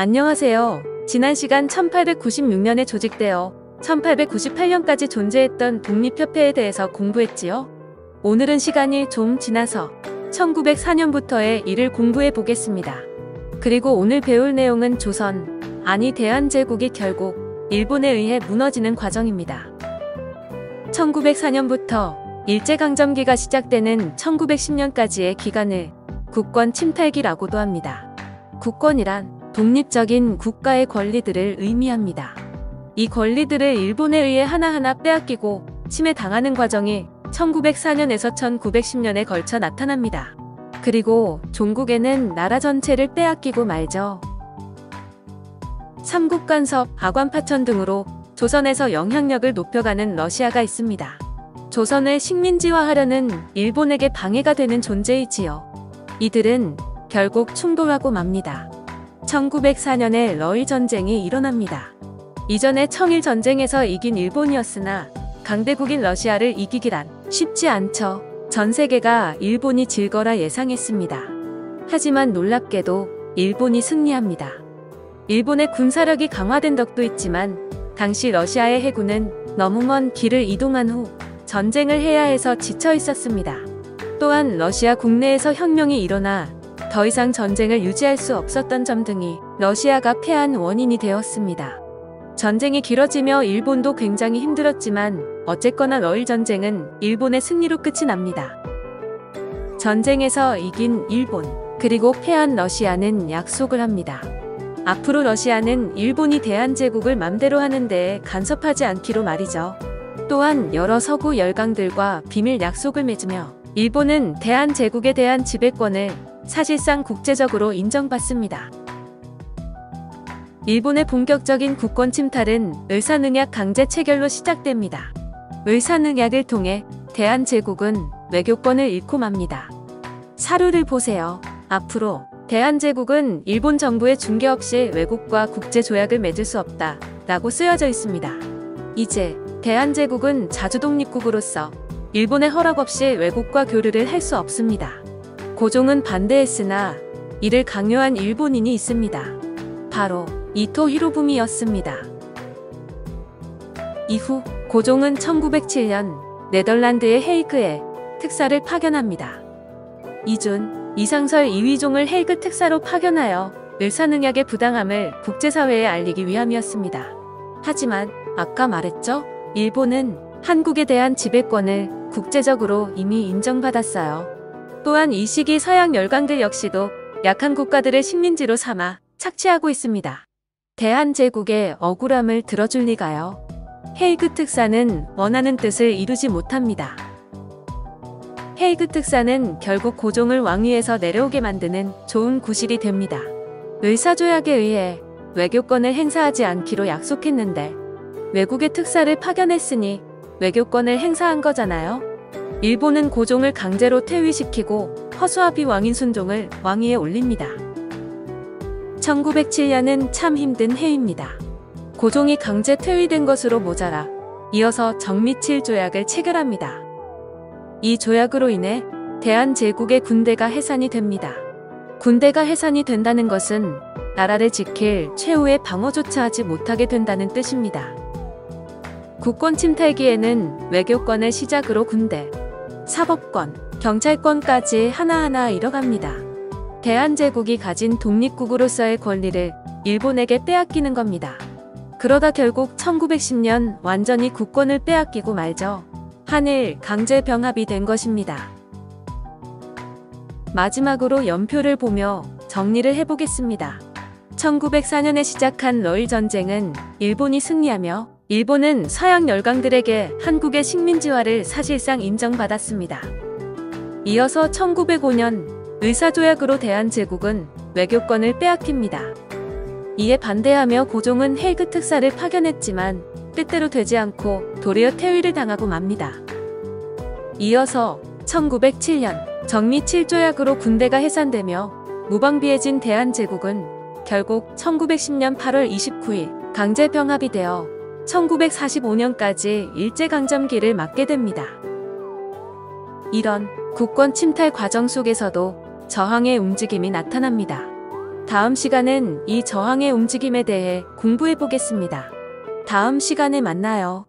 안녕하세요. 지난 시간 1896년에 조직되어 1898년까지 존재했던 독립협회에 대해서 공부했지요. 오늘은 시간이 좀 지나서 1904년부터의 일을 공부해 보겠습니다. 그리고 오늘 배울 내용은 조선, 아니 대한제국이 결국 일본에 의해 무너지는 과정입니다. 1904년부터 일제강점기가 시작되는 1910년까지의 기간을 국권 침탈기라고도 합니다. 국권이란 독립적인 국가의 권리들을 의미합니다. 이 권리들을 일본에 의해 하나하나 빼앗기고 침해당하는 과정이 1904년에서 1910년에 걸쳐 나타납니다. 그리고 종국에는 나라 전체를 빼앗기고 말죠. 삼국간섭, 아관파천 등으로 조선에서 영향력을 높여가는 러시아가 있습니다. 조선을 식민지화하려는 일본에게 방해가 되는 존재이지요. 이들은 결국 충돌하고 맙니다. 1904년에 러일 전쟁이 일어납니다. 이전에 청일 전쟁에서 이긴 일본이었으나 강대국인 러시아를 이기기란 쉽지 않죠. 전 세계가 일본이 질 거라 예상했습니다. 하지만 놀랍게도 일본이 승리합니다. 일본의 군사력이 강화된 덕도 있지만 당시 러시아의 해군은 너무 먼 길을 이동한 후 전쟁을 해야 해서 지쳐 있었습니다. 또한 러시아 국내에서 혁명이 일어나 더 이상 전쟁을 유지할 수 없었던 점 등이 러시아가 패한 원인이 되었습니다. 전쟁이 길어지며 일본도 굉장히 힘들었지만 어쨌거나 러일 전쟁은 일본의 승리로 끝이 납니다. 전쟁에서 이긴 일본, 그리고 패한 러시아는 약속을 합니다. 앞으로 러시아는 일본이 대한제국을 맘대로 하는 데에 간섭하지 않기로 말이죠. 또한 여러 서구 열강들과 비밀 약속을 맺으며 일본은 대한제국에 대한 지배권을 사실상 국제적으로 인정받습니다. 일본의 본격적인 국권 침탈은 을사능약 강제 체결로 시작됩니다. 을사능약을 통해 대한제국은 외교권을 잃고 맙니다. 사료를 보세요. 앞으로 대한제국은 일본 정부의 중개 없이 외국과 국제조약을 맺을 수 없다 라고 쓰여져 있습니다. 이제 대한제국은 자주독립국으로서 일본의 허락 없이 외국과 교류를 할 수 없습니다. 고종은 반대했으나 이를 강요한 일본인이 있습니다. 바로 이토 히로부미였습니다. 이후 고종은 1907년 네덜란드의 헤이그에 특사를 파견합니다. 이준, 이상설, 이휘종을 헤이그 특사로 파견하여 을사능약의 부당함을 국제사회에 알리기 위함이었습니다. 하지만 아까 말했죠? 일본은 한국에 대한 지배권을 국제적으로 이미 인정받았어요. 또한 이 시기 서양 열강들 역시도 약한 국가들을 식민지로 삼아 착취하고 있습니다. 대한제국의 억울함을 들어줄 리가요. 헤이그 특사는 원하는 뜻을 이루지 못합니다. 헤이그 특사는 결국 고종을 왕위에서 내려오게 만드는 좋은 구실이 됩니다. 을사조약에 의해 외교권을 행사하지 않기로 약속했는데 외국의 특사를 파견했으니 외교권을 행사한 거잖아요. 일본은 고종을 강제로 퇴위시키고 허수아비 왕인 순종을 왕위에 올립니다. 1907년은 참 힘든 해입니다. 고종이 강제 퇴위된 것으로 모자라 이어서 정미칠 조약을 체결합니다. 이 조약으로 인해 대한제국의 군대가 해산이 됩니다. 군대가 해산이 된다는 것은 나라를 지킬 최후의 방어조차 하지 못하게 된다는 뜻입니다. 국권 침탈기에는 외교권을 시작으로 군대, 사법권, 경찰권까지 하나하나 잃어갑니다. 대한제국이 가진 독립국으로서의 권리를 일본에게 빼앗기는 겁니다. 그러다 결국 1910년 완전히 국권을 빼앗기고 말죠. 한일 강제 병합이 된 것입니다. 마지막으로 연표를 보며 정리를 해보겠습니다. 1904년에 시작한 러일 전쟁은 일본이 승리하며 일본은 서양 열강들에게 한국의 식민지화를 사실상 인정받았습니다. 이어서 1905년 을사조약으로 대한제국은 외교권을 빼앗깁니다. 이에 반대하며 고종은 헤이그 특사를 파견했지만 뜻대로 되지 않고 도리어 퇴위를 당하고 맙니다. 이어서 1907년 정미칠조약으로 군대가 해산되며 무방비해진 대한제국은 결국 1910년 8월 29일 강제병합이 되어 1945년까지 일제강점기를 맞게 됩니다. 이런 국권 침탈 과정 속에서도 저항의 움직임이 나타납니다. 다음 시간엔 이 저항의 움직임에 대해 공부해 보겠습니다. 다음 시간에 만나요.